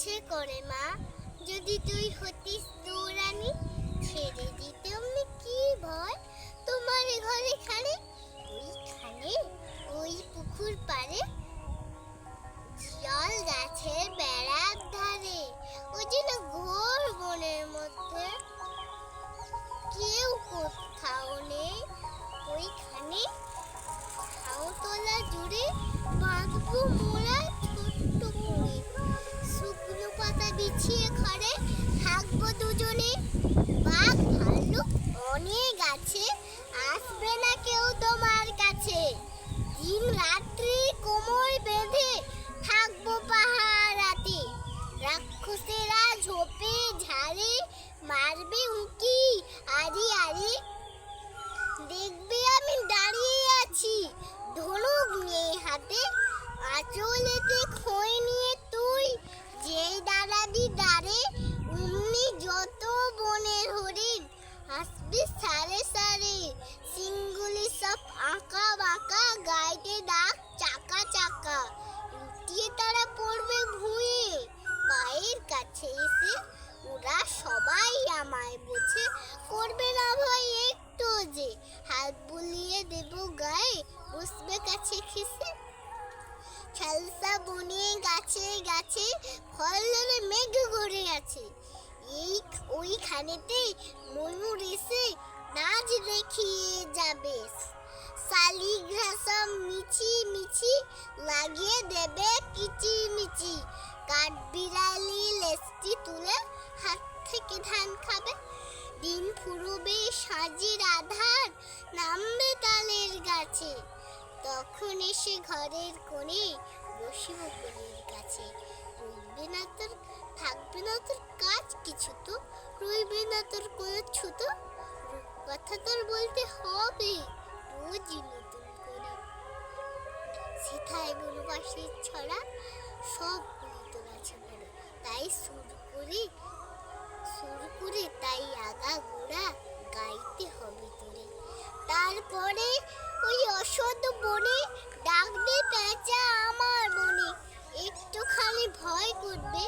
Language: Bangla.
ইচ্ছে করে মা, যদি তুই হতিস দৌড়ানি, ছেড়ে দিতে অমনি কি ভয় তোমার ঘরে খানে, ওইখানে ওই পুকুর পাড়ে জল গাছের বেড়ার ধারে, ওই যেন ঘোর বনের মধ্যে কেউ কোথাও নেই, ওইখানে ছাউতলা জুড়ে বাঁধবো মোড়া ছোট্ট করে, শুকনো পাতা বিছিয়ে ঘরে থাকবো দুজনে, বাঘ ভাল্লুক অনেক আছে, আসবে না কেউ তোমার কাছে, দিন রাত্রি কোমর বেঁধে থাকবো পাহারাতে, রাক্ষসেরা ঝোপে ঝাড়ে মারবে উঁকি আরি আরি, দেখবে আমি দাঁড়িয়ে আছি ধনুক নিয়ে হাতে, আঁচলেতে খই নিয়ে তুই যেই দাঁড়াবি দাঁড়ে, অমনি যত বনের হরিণ আসবে সারে সারে, সিংগুলি সব আঁকা বাঁকা, গাইতে দাগ চাকা চাকা, লুটিয়ে তারা পড়বে ভুঁয়ে, পায়ের কাছে এসে ওরা সবাই আমায় বোঝে, করবে না ভয় একটু যে, হাত বুলিয়ে দেব গায়ে বসবে কাছে ঘেসে, খেলসা বনে গাছে গাছে ফল ধরে মেঘ গড়ে আছে, এই ওইখানেতে ময়ূর এসে নাচ দেখিয়ে যাবে, শালিগ্রাসা মিছি মিছি লাগিয়ে দেবে কিচিমিচি, কাঠবিড়ালি লেজটি তুলে হাত থেকে ধান খাবে, দিন ফুরবে সাজির আধার নামবে তালের গাছে, তখন এসে ঘরের কোণে বসিব কোলের কাছে, রইবে না তোর থাকবে না তোর কাজ কিছু তো, রইবে না তোর কোনো ছুতো, কথা তোর বলতে হবে রোজই নতুন করে, সেথায় বনবাসের ছড়া সব তোর আছে বড়, তাই সুর করে তাই আগা গোড়া গাইতে হবে তোরে, তারপরে ওই অসৎ বনে ডাকবে পেঁচা আমার মনে, একটুখানি ভয় করবে